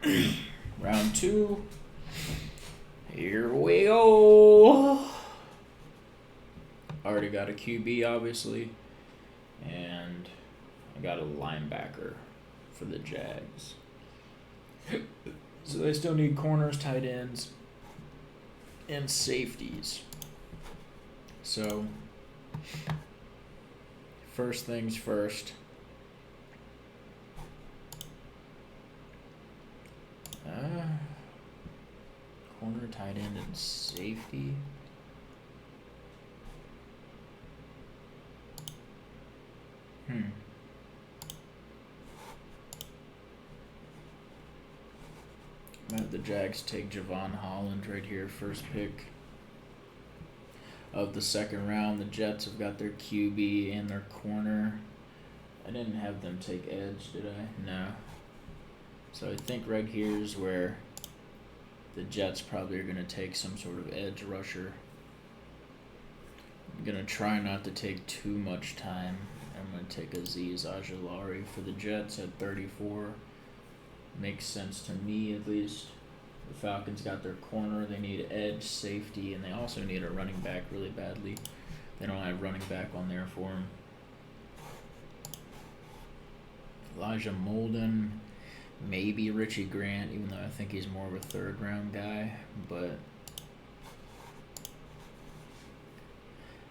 Alright. Round 2. Here we go. Already got a QB, obviously. And I got a linebacker for the Jags. So they still need corners, tight ends, and safeties. So, first things first. Corner, tight end, and safety. I'm gonna have the Jags take Javon Holland right here, first pick of the second round. The Jets have got their QB and their corner. I didn't have them take edge, did I? No. So I think right here is where the Jets probably are going to take some sort of edge rusher. I'm going to try not to take too much time. I'm going to take Azeez Ojulari for the Jets at 34. Makes sense to me, at least. The Falcons got their corner. They need edge, safety, and they also need a running back really badly. They don't have running back on there for them. Elijah Molden, maybe Richie Grant, even though I think he's more of a third-round guy. But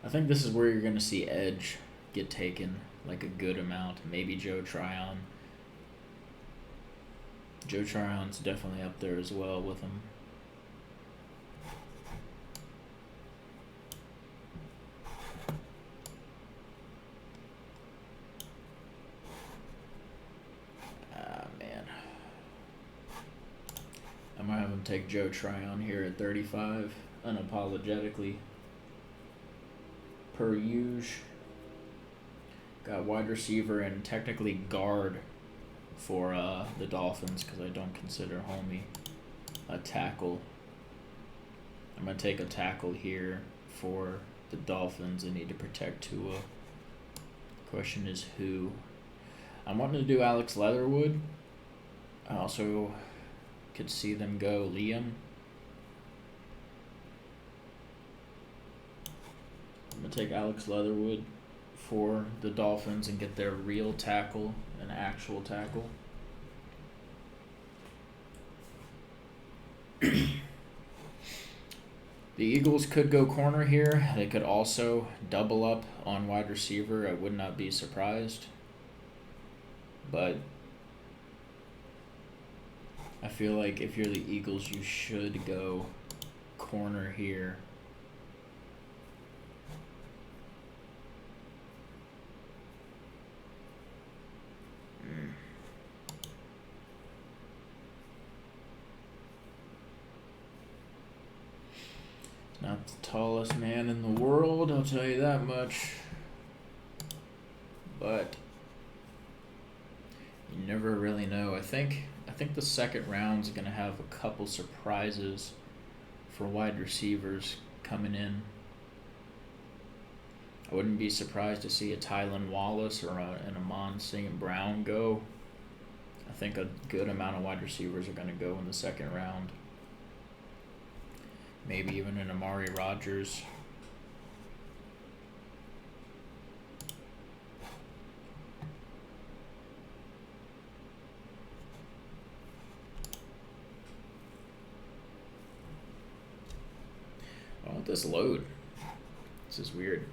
I think this is where you're going to see edge get taken, like a good amount. Maybe Joe Tryon. Joe Tryon's definitely up there as well with him. Man. I'm going to have him take Joe Tryon here at 35, unapologetically. Per usual. Got wide receiver and technically guard for the Dolphins because I don't consider Homie a tackle. I'm going to take a tackle here for the Dolphins. They need to protect Tua. Question is who? I'm wanting to do Alex Leatherwood. I also could see them go Liam. I'm going to take Alex Leatherwood for the Dolphins and get their real tackle, an actual tackle. The Eagles could go corner here. They could also double up on wide receiver. I would not be surprised. But I feel like if you're the Eagles, you should go corner here. Not the tallest man in the world, I'll tell you that much. But you never really know. I think the second round's going to have a couple surprises for wide receivers coming in. I wouldn't be surprised to see a Tylan Wallace or an Amon St. Brown go. I think a good amount of wide receivers are going to go in the second round. Maybe even an Amari Rodgers. I want this load. This is weird.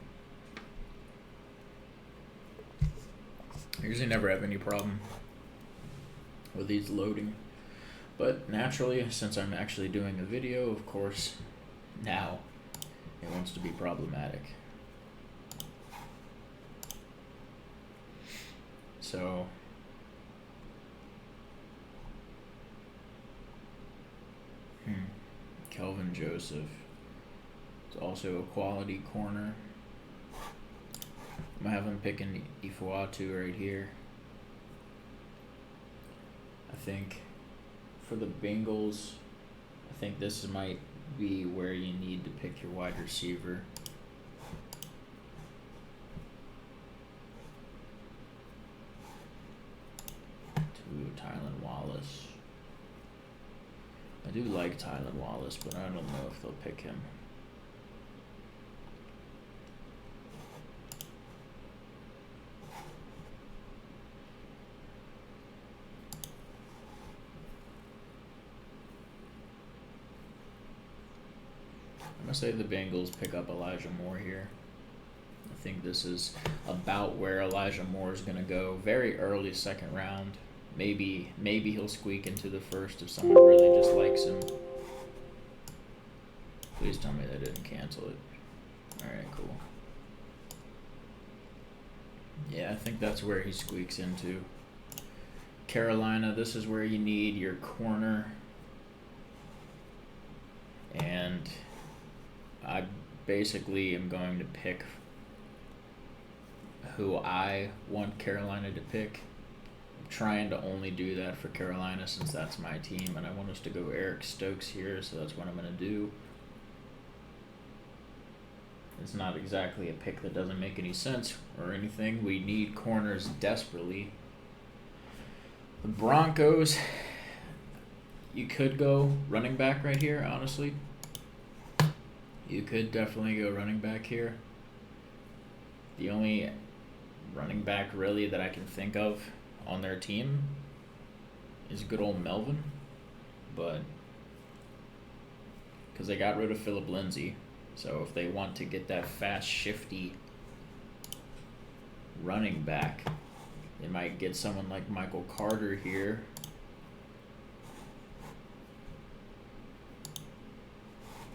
I usually never have any problem with these loading. But naturally, since I'm actually doing a video, of course, now it wants to be problematic. So, Kelvin Joseph. It's also a quality corner. I'm going to have him picking Ifuatu right here. I think for the Bengals, I think this might be where you need to pick your wide receiver. To Tylan Wallace. I do like Tylan Wallace, but I don't know if they'll pick him. I'm going to say the Bengals pick up Elijah Moore here. I think this is about where Elijah Moore is going to go. Very early second round. Maybe he'll squeak into the first if someone really just likes him. Please tell me they didn't cancel it. Alright, cool. Yeah, I think that's where he squeaks into. Carolina, this is where you need your corner. And I basically am going to pick who I want Carolina to pick. I'm trying to only do that for Carolina since that's my team, and I want us to go Eric Stokes here, so that's what I'm going to do. It's not exactly a pick that doesn't make any sense or anything. We need corners desperately. The Broncos, you could go running back right here, honestly. You could definitely go running back here. The only running back really that I can think of on their team is good old Melvin, but because they got rid of Phillip Lindsay, so if they want to get that fast, shifty running back, they might get someone like Michael Carter here.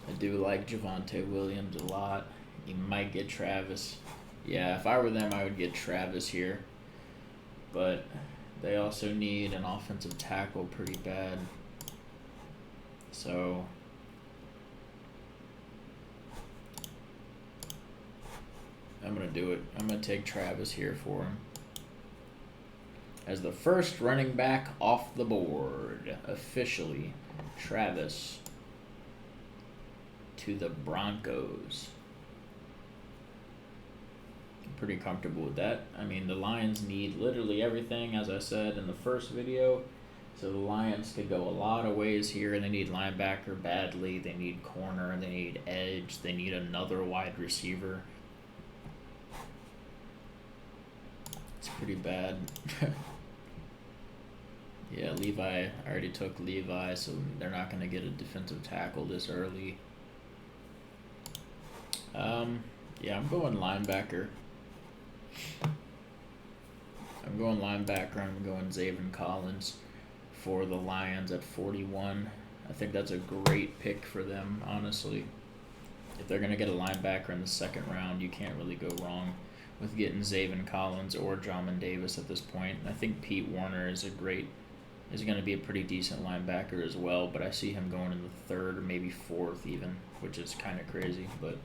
I do like Javonte Williams a lot. You might get Travis. Yeah, if I were them, I would get Travis here. But they also need an offensive tackle pretty bad. So I'm going to do it. I'm going to take Travis here for him. As the first running back off the board, officially, Travis to the Broncos. I'm pretty comfortable with that. I mean, the Lions need literally everything, as I said in the first video. So the Lions could go a lot of ways here. They need linebacker badly. They need corner. They need edge. They need another wide receiver. It's pretty bad. Yeah, Levi, I already took Levi, so they're not going to get a defensive tackle this early. Yeah, I'm going linebacker. I'm going Zaven Collins for the Lions at 41. I think that's a great pick for them, honestly. If they're going to get a linebacker in the second round, you can't really go wrong with getting Zaven Collins or Jamin Davis at this point. I think Pete Werner is going to be a pretty decent linebacker as well, but I see him going in the third or maybe fourth even, which is kind of crazy, but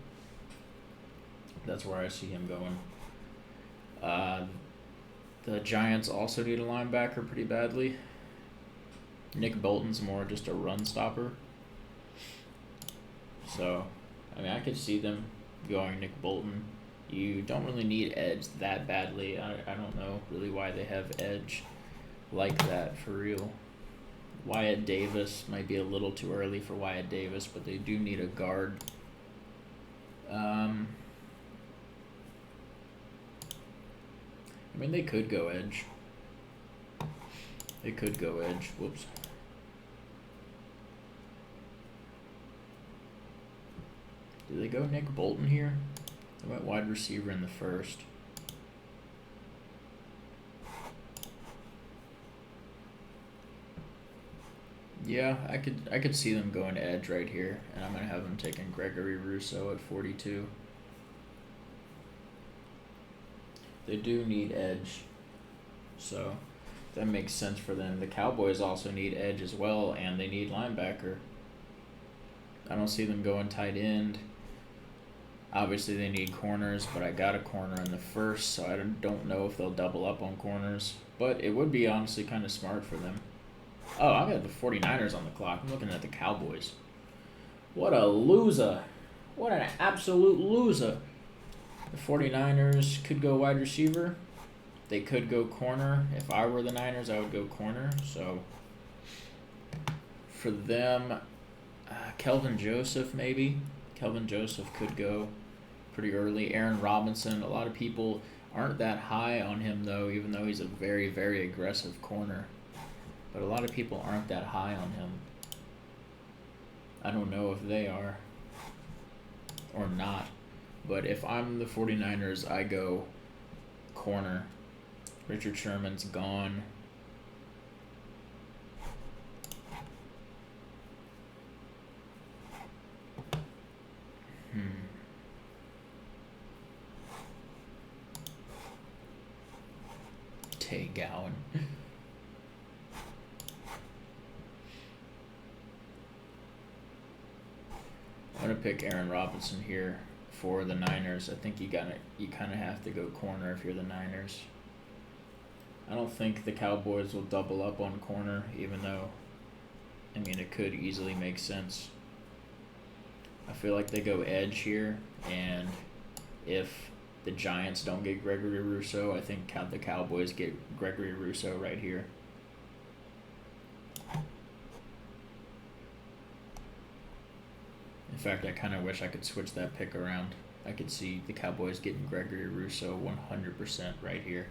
that's where I see him going. The Giants also need a linebacker pretty badly. Nick Bolton's more just a run stopper. So, I mean, I could see them going Nick Bolton. You don't really need edge that badly. I don't know really why they have edge like that for real. Wyatt Davis might be a little too early for Wyatt Davis, but they do need a guard. I mean, they could go edge. Whoops. Do they go Nick Bolton here? How about wide receiver in the first? Yeah, I could see them going edge right here, and I'm gonna have them taking Gregory Rousseau at 42. They do need edge, so that makes sense for them. The Cowboys also need edge as well, and they need linebacker. I don't see them going tight end. Obviously, they need corners, but I got a corner in the first, so I don't know if they'll double up on corners. But it would be honestly kind of smart for them. Oh, I've got the 49ers on the clock. I'm looking at the Cowboys. What a loser. What an absolute loser. The 49ers could go wide receiver. They could go corner. If I were the Niners, I would go corner. So for them, Kelvin Joseph maybe. Kelvin Joseph could go pretty early. Aaron Robinson, a lot of people aren't that high on him though, even though he's a very, very aggressive corner. But a lot of people aren't that high on him. I don't know if they are or not. But if I'm the 49ers, I go corner. Richard Sherman's gone. Tay Gowan. I'm gonna pick Aaron Robinson here for the Niners. I think you kind of have to go corner if you're the Niners. I don't think the Cowboys will double up on corner, even though, I mean, it could easily make sense. I feel like they go edge here, and if the Giants don't get Gregory Rousseau, I think the Cowboys get Gregory Rousseau right here. In fact, I kind of wish I could switch that pick around. I could see the Cowboys getting Gregory Rousseau 100% right here.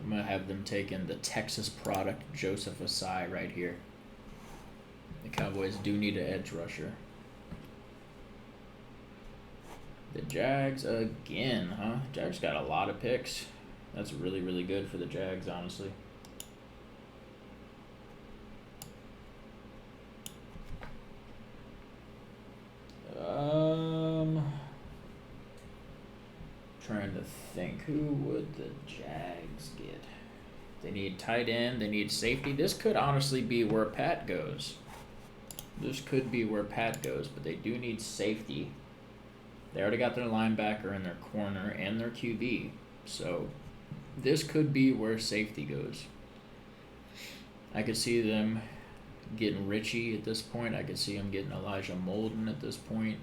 I'm going to have them taking the Texas product, Joseph Asai, right here. The Cowboys do need an edge rusher. The Jags again, huh? Jags got a lot of picks. That's really, really good for the Jags, honestly. Trying to think, who would the Jags get? They need tight end, they need safety. This could honestly be where Pat goes. This could be where Pat goes, but they do need safety. They already got their linebacker and their corner and their QB. So this could be where safety goes. I could see them getting Richie at this point. I could see them getting Elijah Molden at this point.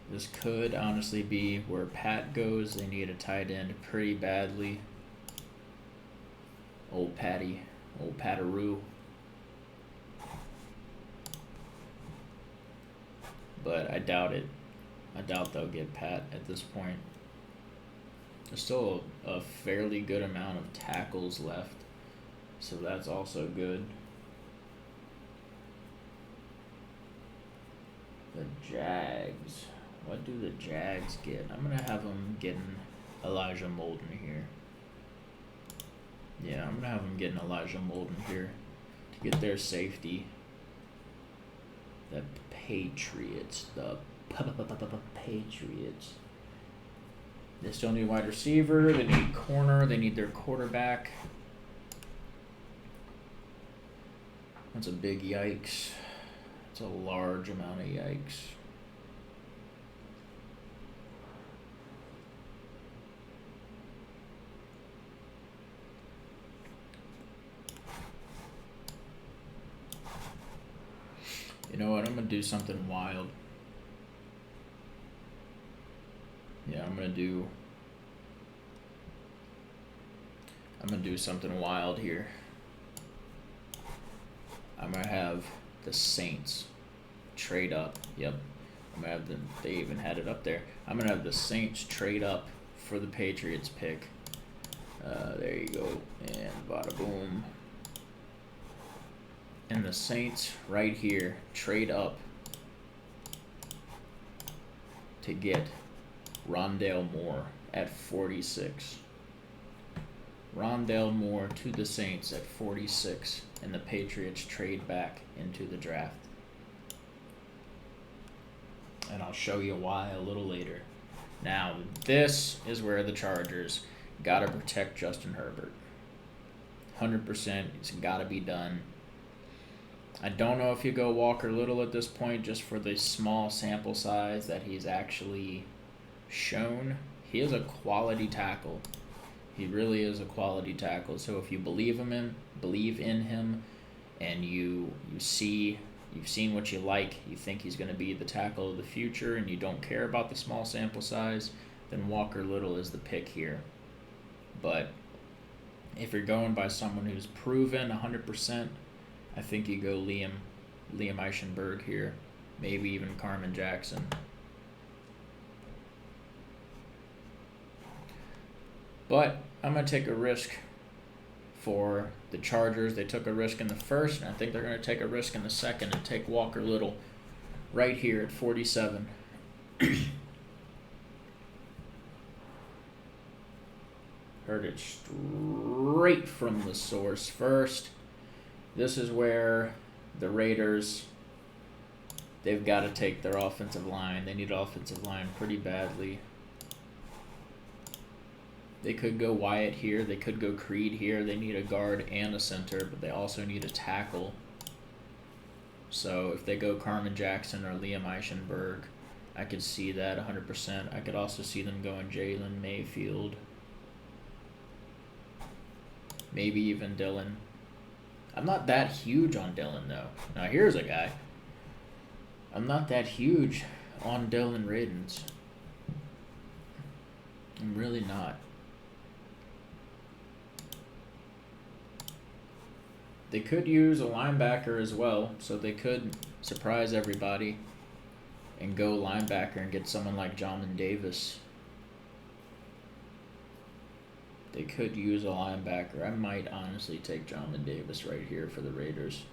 This could honestly be where Pat goes. They need a tight end pretty badly. Old Patty. Old Patteroo. But I doubt it. I doubt they'll get Pat at this point. There's still a fairly good amount of tackles left. So that's also good. The Jags. What do the Jags get? I'm going to have them getting Elijah Molden here. Yeah, I'm going to have them getting Elijah Molden here to get their safety. The Patriots. The Patriots. They still need wide receiver. They need corner. They need their quarterback. That's a big yikes. It's a large amount of yikes. You know what? I'm going to do something wild. Yeah, I'm going to do something wild here. I'm going to have the Saints trade up. Yep. I'm going to have them. They even had it up there. I'm going to have the Saints trade up for the Patriots pick. There you go. And bada boom. And the Saints right here trade up to get Rondale Moore at 46. Rondale Moore to the Saints at 46, and the Patriots trade back into the draft. And I'll show you why a little later. Now, this is where the Chargers got to protect Justin Herbert. 100%, it's got to be done. I don't know if you go Walker Little at this point just for the small sample size that he's actually shown. He is a quality tackle. He really is a quality tackle. So if you believe in him, and you've seen what you like, you think he's going to be the tackle of the future, and you don't care about the small sample size, then Walker Little is the pick here. But If you're going by someone who's proven 100%, I think you go Liam Eichenberg here. Maybe even Carmen Jackson. But I'm going to take a risk for the Chargers. They took a risk in the first, and I think they're going to take a risk in the second and take Walker Little right here at 47. Heard it straight from the source first. This is where the Raiders, they've got to take their offensive line. They need offensive line pretty badly. They could go Wyatt here. They could go Creed here. They need a guard and a center, but they also need a tackle. So if they go Carmen Jackson or Liam Eichenberg, I could see that 100%. I could also see them going Jalen Mayfield. Maybe even Dylan. I'm not that huge on Dylan, though. Now, here's a guy. I'm not that huge on Dylan Radins. I'm really not. They could use a linebacker as well, so they could surprise everybody and go linebacker and get someone like Jamin Davis. They could use a linebacker. I might honestly take Jamin Davis right here for the Raiders.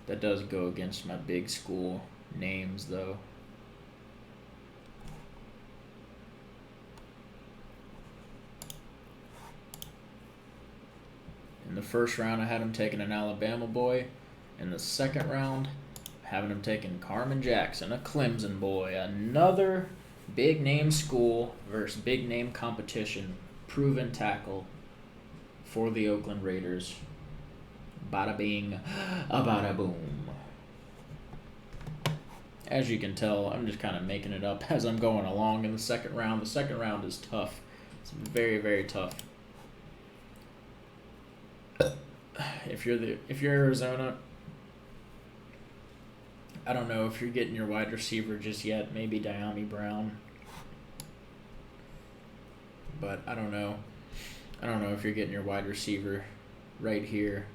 That does go against my big school names, though. In the first round, I had him taking an Alabama boy. In the second round, having him taking Carmen Jackson, a Clemson boy. Another big name school versus big name competition. Proven tackle for the Oakland Raiders. Bada bing, a bada boom. As you can tell, I'm just kind of making it up as I'm going along in the second round. The second round is tough. It's very, very tough. If you're Arizona, I don't know if you're getting your wide receiver just yet. Maybe Diami Brown. But I don't know. I don't know if you're getting your wide receiver right here.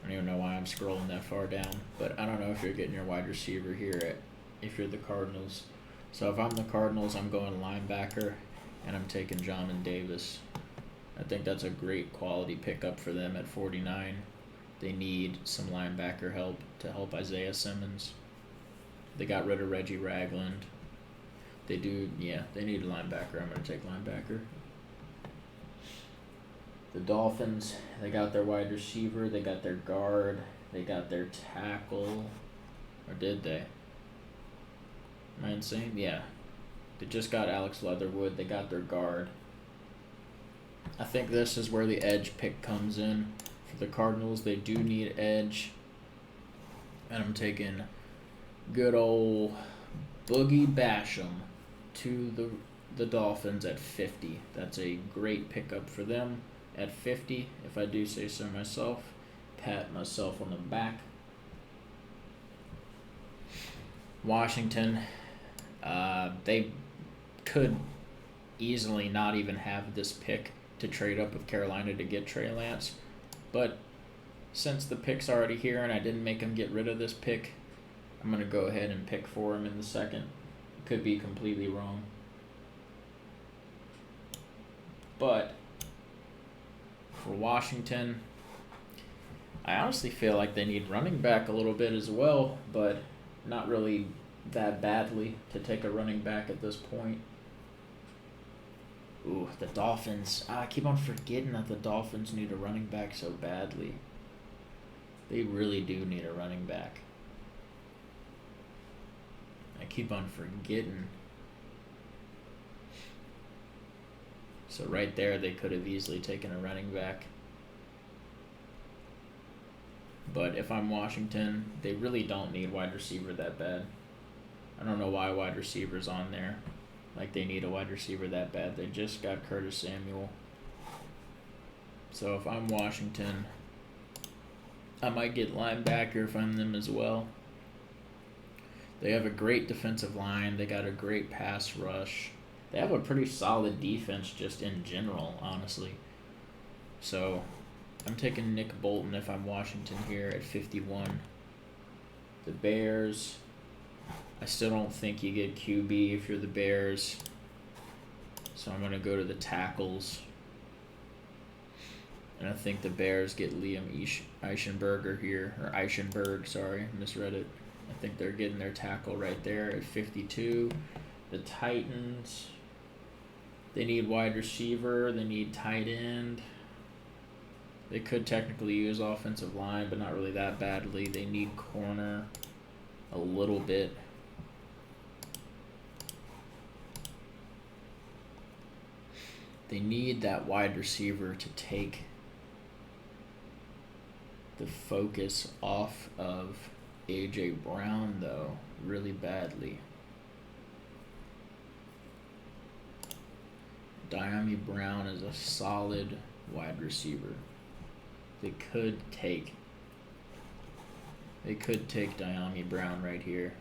I don't even know why I'm scrolling that far down. But I don't know if you're getting your wide receiver here if you're the Cardinals. So if I'm the Cardinals, I'm going linebacker, and I'm taking Jamin Davis. I think that's a great quality pickup for them at 49. They need some linebacker help to help Isaiah Simmons. They got rid of Reggie Ragland. They do, yeah, they need a linebacker. I'm going to take linebacker. The Dolphins, they got their wide receiver. They got their guard. They got their tackle. Or did they? Am I insane? Yeah. They just got Alex Leatherwood. They got their guard. I think this is where the edge pick comes in. For the Cardinals, they do need edge. And I'm taking good old Boogie Basham to the Dolphins at 50. That's a great pickup for them at 50, if I do say so myself. Pat myself on the back. Washington, they could easily not even have this pick to trade up with Carolina to get Trey Lance. But since the pick's already here and I didn't make him get rid of this pick, I'm going to go ahead and pick for him in the second. Could be completely wrong. But for Washington, I honestly feel like they need running back a little bit as well, but not really that badly to take a running back at this point. Ooh, the Dolphins. I keep on forgetting that the Dolphins need a running back so badly. They really do need a running back. I keep on forgetting. So right there, they could have easily taken a running back. But if I'm Washington, they really don't need wide receiver that bad. I don't know why wide receiver's on there. Like they need a wide receiver that bad. They just got Curtis Samuel. So if I'm Washington, I might get linebacker if I'm them as well. They have a great defensive line. They got a great pass rush. They have a pretty solid defense just in general, honestly. So I'm taking Nick Bolton if I'm Washington here at 51. The Bears, I still don't think you get QB if you're the Bears. So I'm going to go to the tackles. And I think the Bears get Liam Eichenberger here. Or Eichenberg, sorry. Misread it. I think they're getting their tackle right there at 52. The Titans, they need wide receiver. They need tight end. They could technically use offensive line, but not really that badly. They need corner a little bit. They need that wide receiver to take the focus off of A.J. Brown, though, really badly. Diami Brown is a solid wide receiver. They could take Diami Brown right here.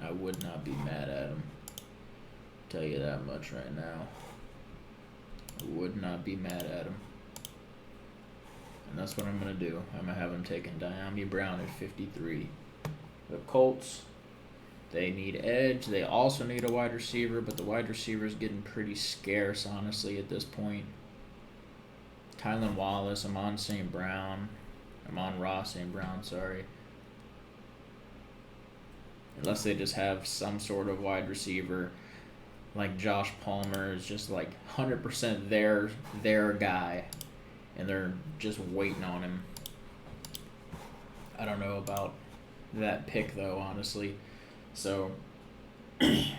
I would not be mad at him. Tell you that much right now. I would not be mad at him. And that's what I'm going to do. I'm going to have him taking Diami Brown at 53. The Colts, they need edge. They also need a wide receiver, but the wide receiver is getting pretty scarce, honestly, at this point. Tylan Wallace, Amon Ross St. Brown, sorry. Unless they just have some sort of wide receiver, like Josh Palmer is just like 100% their guy, and they're just waiting on him. I don't know about that pick, though, honestly. So the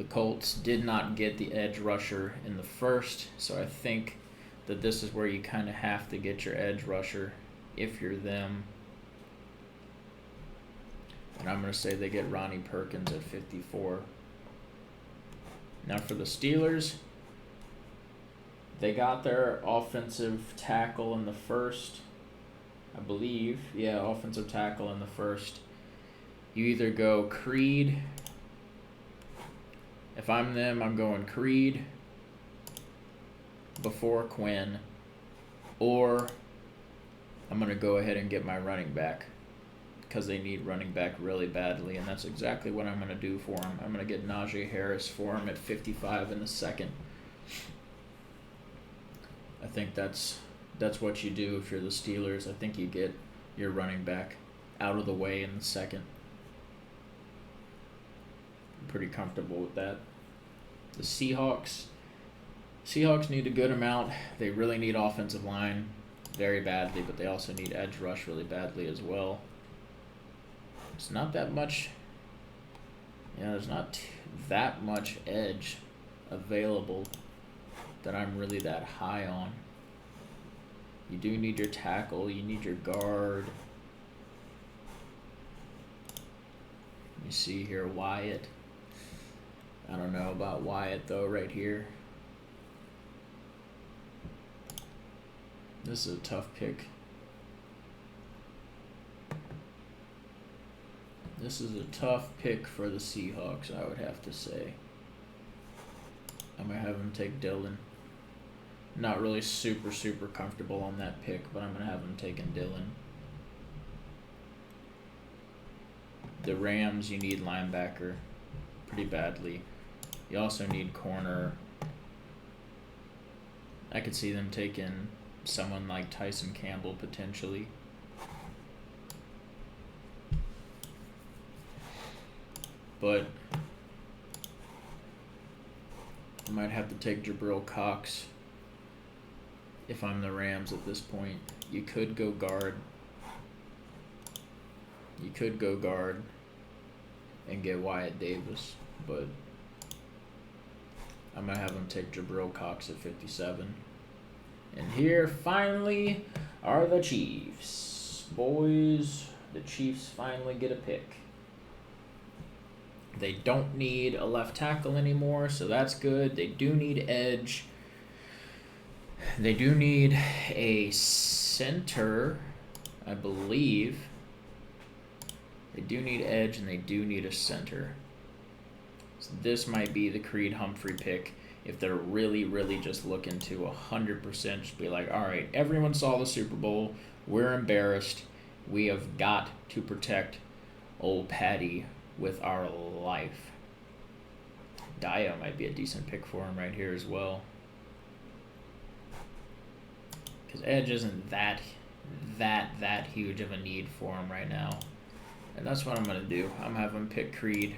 Colts did not get the edge rusher in the first, so I think that this is where you kind of have to get your edge rusher if you're them. And I'm going to say they get Ronnie Perkins at 54. Now for the Steelers, they got their offensive tackle in the first, I believe. Yeah, offensive tackle in the first. You either go Creed. If I'm them, I'm going Creed before Quinn. Or I'm going to go ahead and get my running back, because they need running back really badly, and that's exactly what I'm going to do for him. I'm going to get Najee Harris for him at 55 in the second. I think that's what you do if you're the Steelers. I think you get your running back out of the way in the second. I'm pretty comfortable with that. The Seahawks need a good amount. They really need offensive line very badly, but they also need edge rush really badly as well. It's not that much. There's not that much edge available that I'm really that high on. You do need your tackle. You need your guard. Let me see here, Wyatt. I don't know about Wyatt, though, right here. This is a tough pick. This is a tough pick for the Seahawks, I would have to say. I'm going to have him take Dillon. Not really super comfortable on that pick, but I'm going to have him taking Dillon. The Rams, you need linebacker pretty badly. You also need corner. I could see them taking someone like Tyson Campbell potentially. But I might have to take Jabril Cox if I'm the Rams at this point. You could go guard. And get Wyatt Davis, but I'm going to have him take Jabril Cox at 57. And here, finally, are the Chiefs. Boys, the Chiefs finally get a pick. They don't need a left tackle anymore, so that's good. They do need edge. They do need a center, I believe. They do need edge, and they do need a center. So this might be the Creed Humphrey pick if they're really, really just looking to 100% just be like, all right, everyone saw the Super Bowl. We're embarrassed. We have got to protect old Patty with our life. Dio might be a decent pick for him right here as well. Because edge isn't that huge of a need for him right now. And that's what I'm going to do. I'm having pick Creed.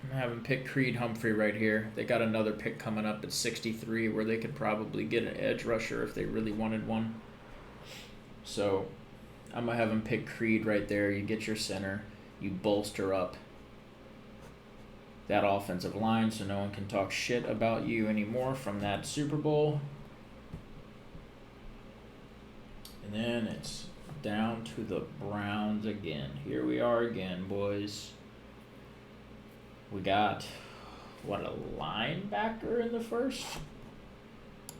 I'm having pick Creed Humphrey right here. They got another pick coming up at 63 where they could probably get an edge rusher if they really wanted one. So I'm going to have him pick Creed right there. You get your center. You bolster up that offensive line so no one can talk shit about you anymore from that Super Bowl. And then it's down to the Browns again. Here we are again, boys. We got, what, a linebacker in the first?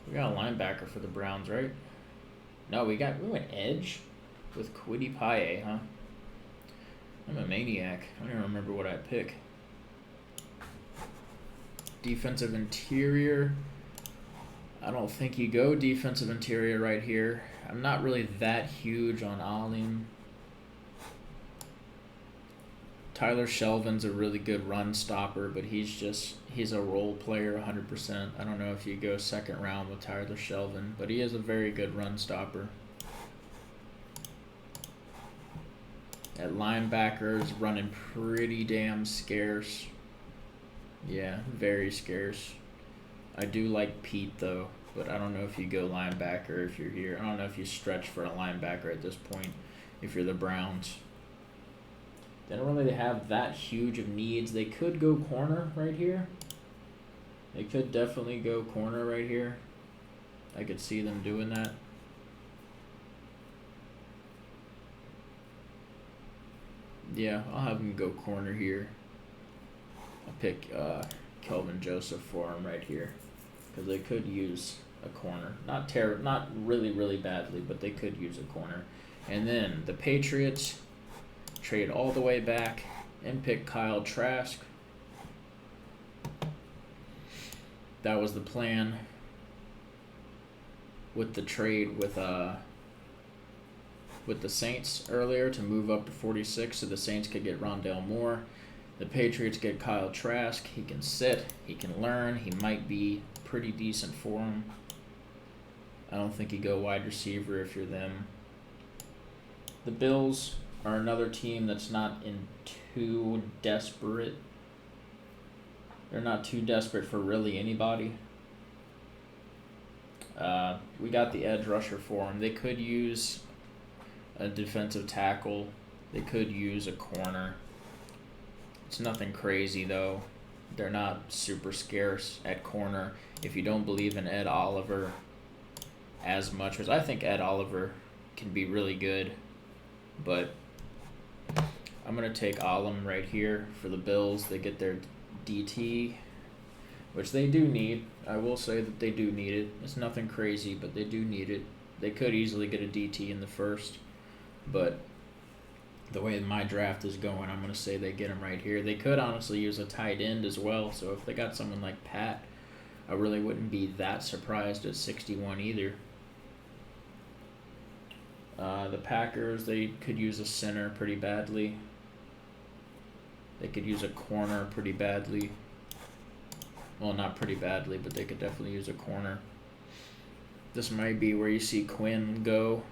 We got a linebacker for the Browns, right? No, we went edge with Kwity Paye, huh? I'm a maniac. I don't even remember what I pick. Defensive interior. I don't think you go defensive interior right here. I'm not really that huge on Alim. Tyler Shelvin's a really good run stopper, but he's a role player 100%. I don't know if you go second round with Tyler Shelvin, but he is a very good run stopper. At linebacker is running pretty damn scarce. Yeah, very scarce. I do like Pete though, but I don't know if you go linebacker if you're here. I don't know if you stretch for a linebacker at this point if you're the Browns. They don't really have that huge of needs. They could go corner right here. They could definitely go corner right here. I could see them doing that. Yeah, I'll have them go corner here. I'll pick Kelvin Joseph for him right here because they could use a corner. Not really, really badly, but they could use a corner. And then the Patriots trade all the way back and pick Kyle Trask. That was the plan with the trade with the Saints earlier to move up to 46 so the Saints could get Rondale Moore. The Patriots get Kyle Trask. He can sit. He can learn. He might be pretty decent for him. I don't think you go wide receiver if you're them. The Bills are another team that's not too desperate. They're not too desperate for really anybody. We got the edge rusher for them. They could use a defensive tackle. They could use a corner. It's nothing crazy though. They're not super scarce at corner. If you don't believe in Ed Oliver as much, because I think Ed Oliver can be really good, but I'm going to take Alim right here for the Bills. They get their DT, which they do need. I will say that they do need it. It's nothing crazy, but they do need it. They could easily get a DT in the first, but the way my draft is going, I'm going to say they get him right here. They could honestly use a tight end as well, so if they got someone like Pat, I really wouldn't be that surprised at 61 either. The Packers, they could use a center pretty badly. They could use a corner pretty badly. Well, not pretty badly, but they could definitely use a corner. This might be where you see Quinn go.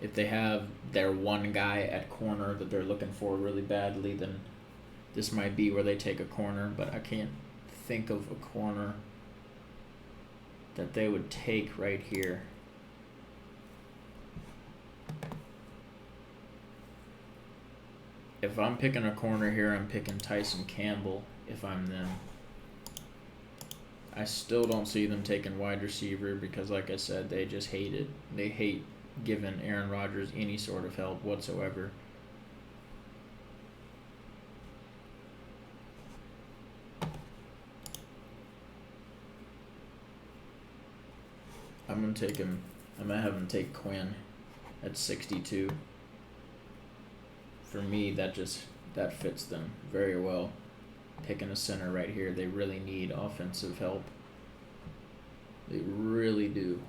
If they have their one guy at corner that they're looking for really badly, then this might be where they take a corner, but I can't think of a corner that they would take right here. If I'm picking a corner here, I'm picking Tyson Campbell if I'm them. I still don't see them taking wide receiver because, like I said, they just hate it. They hate giving Aaron Rodgers any sort of help whatsoever. I'm going to take him I'm going to have him take Quinn at 62. For me, that fits them very well. Picking a center right here, they really need offensive help. They really do.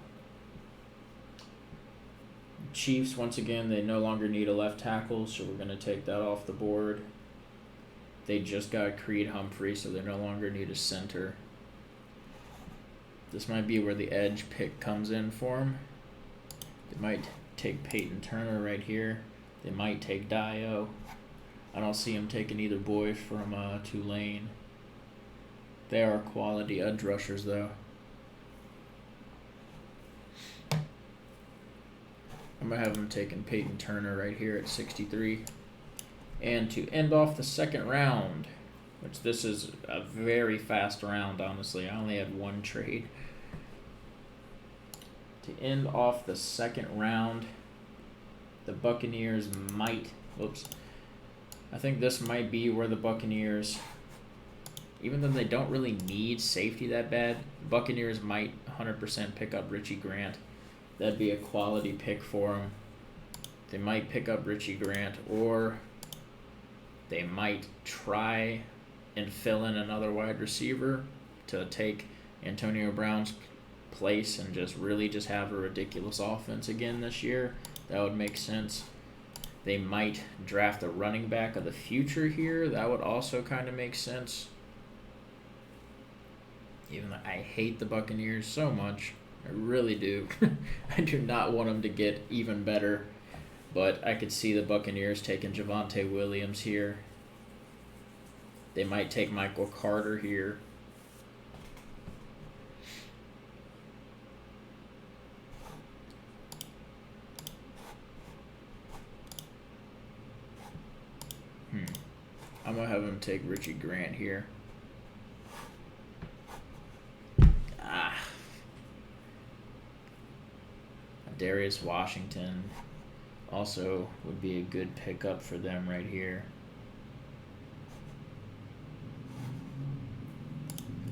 Chiefs, once again, they no longer need a left tackle, so we're going to take that off the board. They just got Creed Humphrey, so they no longer need a center. This might be where the edge pick comes in for them. They might take Peyton Turner right here. They might take Dio. I don't see him taking either boy from Tulane. They are quality edge rushers, though. I'm going to have him taking Peyton Turner right here at 63. And to end off the second round, which this is a very fast round, honestly. I only had one trade. To end off the second round, the Buccaneers might, I think this might be where the Buccaneers, even though they don't really need safety that bad, Buccaneers might 100% pick up Richie Grant. That'd be a quality pick for them. They might pick up Richie Grant, or they might try and fill in another wide receiver to take Antonio Brown's place and just have a ridiculous offense again this year. That would make sense. They might draft a running back of the future here. That would also kind of make sense. Even though I hate the Buccaneers so much. I really do. I do not want them to get even better. But I could see the Buccaneers taking Javonte Williams here. They might take Michael Carter here. I'm going to have him take Richie Grant here. Darius Washington also would be a good pickup for them right here.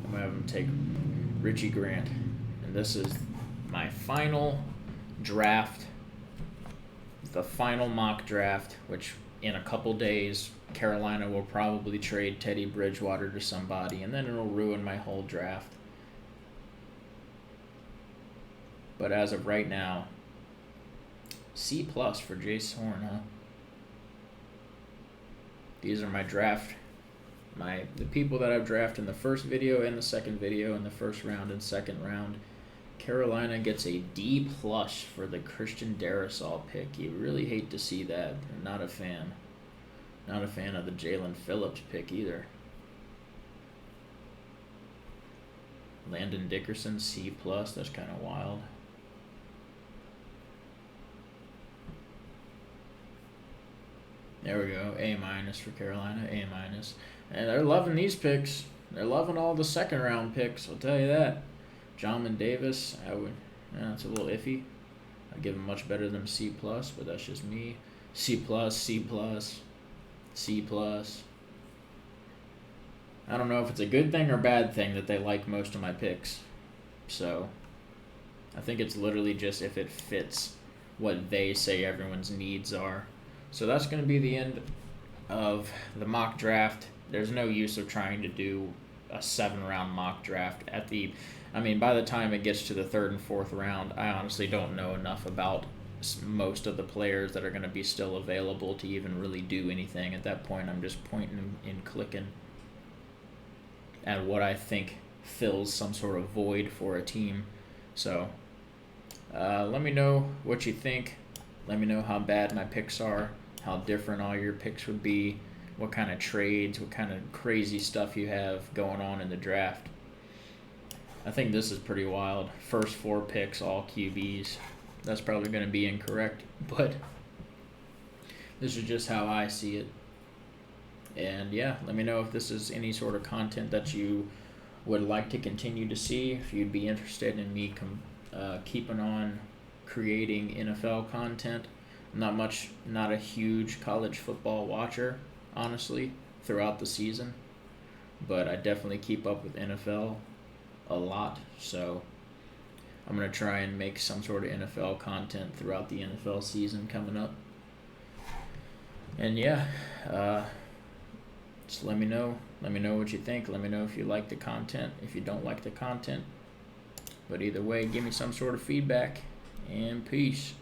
I'm going to have him take Richie Grant. And this is my final draft, the final mock draft, which in a couple days, Carolina will probably trade Teddy Bridgewater to somebody, and then it'll ruin my whole draft. But as of right now, C+ for Jace Horn, huh? These are my draft, the people that I've drafted in the first video and the second video, in the first round and second round. Carolina gets a D+ for the Christian Darrisaw pick. You really hate to see that. I'm not a fan. Not a fan of the Jalen Phillips pick either. Landon Dickerson, C+. That's kind of wild. There we go. A- for Carolina. A-. And they're loving these picks. They're loving all the second round picks. I'll tell you that. Jamin Davis, that's a little iffy. I'd give him much better than C+, but that's just me. C+. I don't know if it's a good thing or bad thing that they like most of my picks. So, I think it's literally just if it fits what they say everyone's needs are. So that's going to be the end of the mock draft. There's no use of trying to do a 7-round mock draft by the time it gets to the 3rd and 4th round, I honestly don't know enough about most of the players that are going to be still available to even really do anything. At that point, I'm just pointing and clicking at what I think fills some sort of void for a team. So let me know what you think. Let me know how bad my picks are, how different all your picks would be, what kind of trades, what kind of crazy stuff you have going on in the draft. I think this is pretty wild. First 4 picks, all QBs. That's probably going to be incorrect, but this is just how I see it. And yeah, let me know if this is any sort of content that you would like to continue to see, if you'd be interested in me keeping on creating NFL content. I'm not a huge college football watcher, honestly, throughout the season, but I definitely keep up with NFL a lot. So I'm going to try and make some sort of NFL content throughout the NFL season coming up. And yeah, just let me know. Let me know what you think. Let me know if you like the content, if you don't like the content. But either way, give me some sort of feedback. And peace.